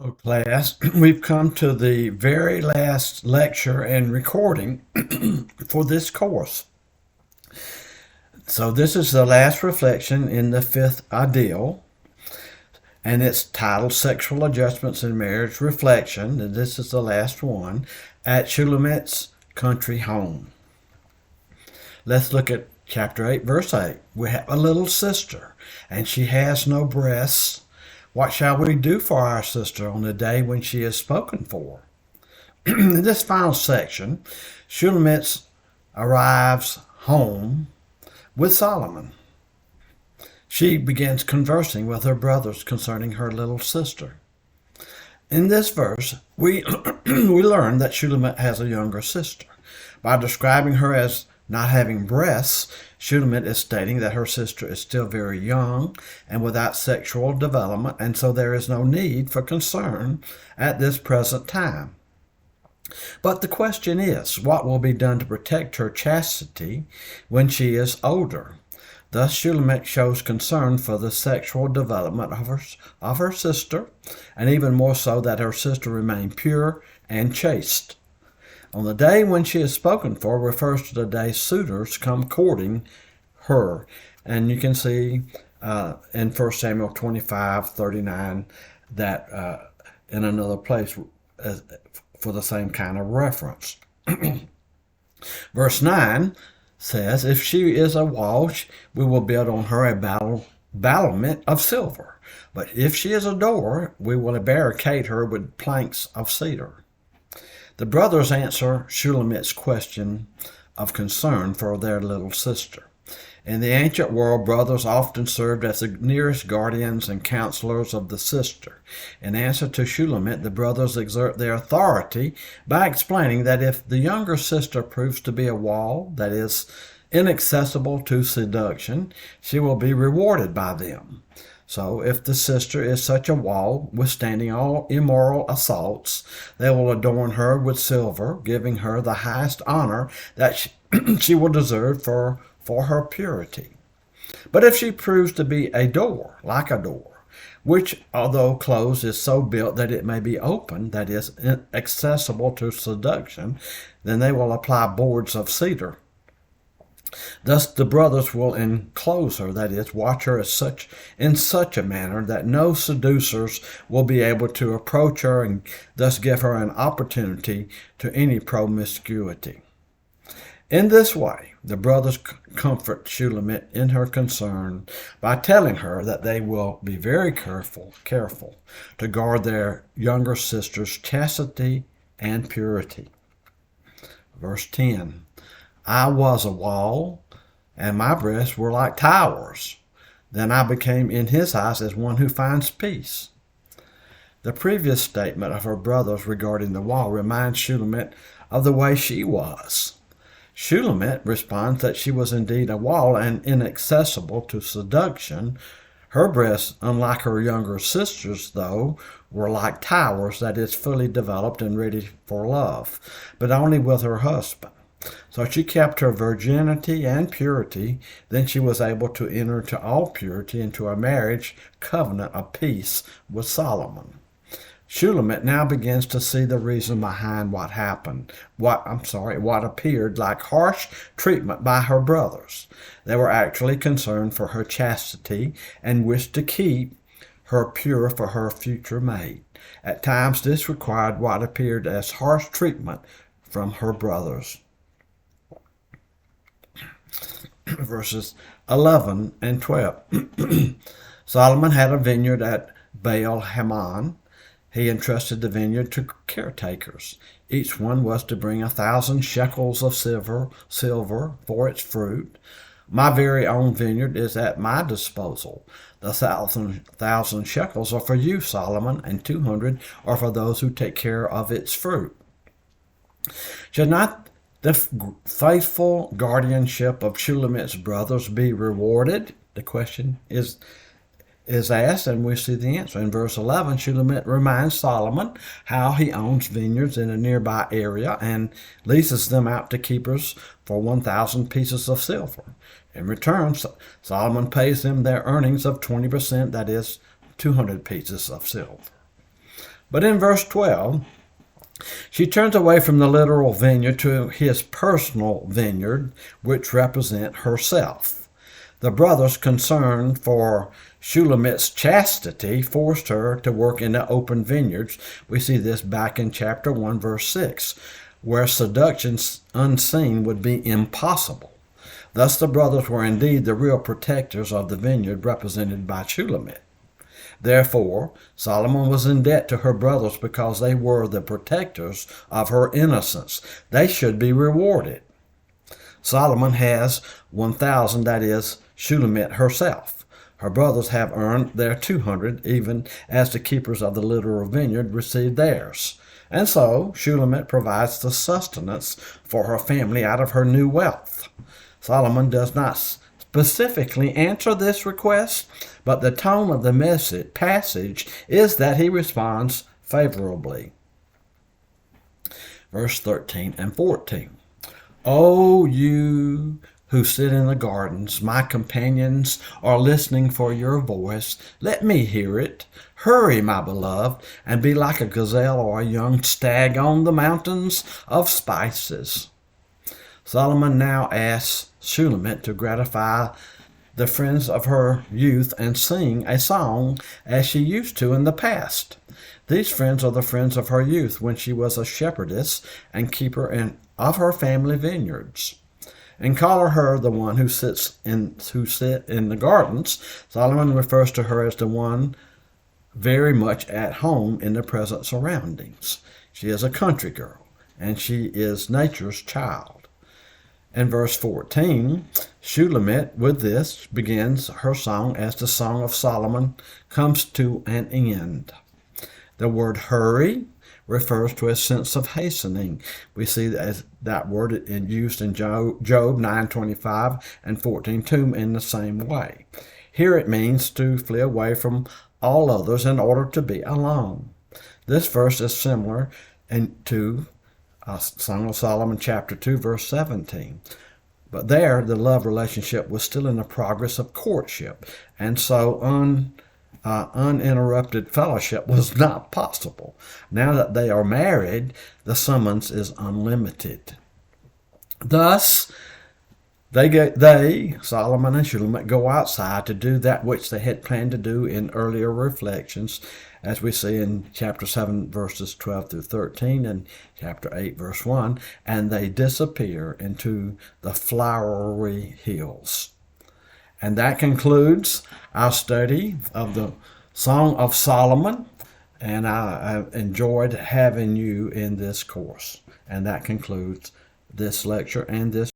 Hello, class. We've come to the very last lecture and recording for this course. So this is the last reflection in the fifth ideal, and it's titled Sexual Adjustments in Marriage Reflection, and this is the last one, at Shulamit's country home. Let's look at chapter 8, verse 8. We have a little sister, and she has no breasts. What shall we do for our sister on the day when she is spoken for? In this final section, Shulamit arrives home with Solomon. She begins conversing with her brothers concerning her little sister. In this verse, we learn that Shulamit has a younger sister. By describing her as not having breasts, Shulamit is stating that her sister is still very young and without sexual development, and so there is no need for concern at this present time. But the question is, what will be done to protect her chastity when she is older? Thus, Shulamit shows concern for the sexual development of her sister, and even more so that her sister remain pure and chaste. On the day when she is spoken for refers to the day suitors come courting her. And you can see in 1 Samuel 25:39 that in another place for the same kind of reference. Verse 9 says, if she is a wall, we will build on her a battlement of silver. But if she is a door, we will barricade her with planks of cedar. The brothers answer Shulamit's question of concern for their little sister. In the ancient world, brothers often served as the nearest guardians and counselors of the sister. In answer to Shulamit, the brothers exert their authority by explaining that if the younger sister proves to be a wall that is inaccessible to seduction, she will be rewarded by them. So if the sister is such a wall, withstanding all immoral assaults, they will adorn her with silver, giving her the highest honor that she will deserve for her purity. But if she proves to be a door, like a door, which, although closed, is so built that it may be opened, that is, accessible to seduction, then they will apply boards of cedar. Thus the brothers will enclose her, that is, watch her in such a manner that no seducers will be able to approach her, and thus give her an opportunity to any promiscuity. In this way, the brothers comfort Shulamit in her concern by telling her that they will be very careful to guard their younger sister's chastity and purity. Verse 10. I was a wall, and my breasts were like towers. Then I became in his eyes as one who finds peace. The previous statement of her brothers regarding the wall reminds Shulamit of the way she was. Shulamit responds that she was indeed a wall and inaccessible to seduction. Her breasts, unlike her younger sisters, though, were like towers, that is, fully developed and ready for love, but only with her husband. So she kept her virginity and purity, then she was able to enter into all purity into a marriage covenant of peace with Solomon. Shulamit now begins to see the reason behind what appeared like harsh treatment by her brothers. They were actually concerned for her chastity and wished to keep her pure for her future mate. At times this required what appeared as harsh treatment from her brothers. Verses 11 and 12. Solomon had a vineyard at Baal-hamon. He entrusted the vineyard to caretakers. Each one was to bring 1,000 shekels of silver for its fruit. My very own vineyard is at my disposal. The 1,000 shekels are for you, Solomon, and 200 are for those who take care of its fruit. Should not the faithful guardianship of Shulamit's brothers be rewarded? The question is asked, and we see the answer. In verse 11, Shulamit reminds Solomon how he owns vineyards in a nearby area and leases them out to keepers for 1,000 pieces of silver. In return, Solomon pays them their earnings of 20%, that is, 200 pieces of silver. But in verse 12, she turns away from the literal vineyard to his personal vineyard, which represent herself. The brothers, concerned for Shulamit's chastity, forced her to work in the open vineyards. We see this back in chapter 1, verse 6, where seduction unseen would be impossible. Thus the brothers were indeed the real protectors of the vineyard, represented by Shulamit. Therefore, Solomon was in debt to her brothers because they were the protectors of her innocence. They should be rewarded. Solomon has 1,000, that is, Shulamit herself. Her brothers have earned their 200, even as the keepers of the literal vineyard received theirs. And so, Shulamit provides the sustenance for her family out of her new wealth. Solomon does not specifically answer this request, but the tone of the passage is that he responds favorably. Verse 13 and 14. O you who sit in the gardens, my companions are listening for your voice. Let me hear it. Hurry, my beloved, and be like a gazelle or a young stag on the mountains of spices. Solomon now asks Shulamit to gratify the friends of her youth and sing a song as she used to in the past. These friends are the friends of her youth when she was a shepherdess and keeper of her family vineyards. And call her the one who sit in the gardens. Solomon refers to her as the one very much at home in the present surroundings. She is a country girl, and she is nature's child. In verse 14, Shulamit, with this, begins her song as the Song of Solomon comes to an end. The word hurry refers to a sense of hastening. We see that word used in Job 9:25 and 14:2 in the same way. Here it means to flee away from all others in order to be alone. This verse is similar to Song of Solomon chapter 2 verse 17. But there the love relationship was still in the progress of courtship, and so uninterrupted fellowship was not possible. Now that they are married, the summons is unlimited. Thus, Solomon and Shulamit, go outside to do that which they had planned to do in earlier reflections, as we see in chapter 7, verses 12 through 13, and chapter 8, verse 1, and they disappear into the flowery hills. And that concludes our study of the Song of Solomon, and I enjoyed having you in this course. And that concludes this lecture and this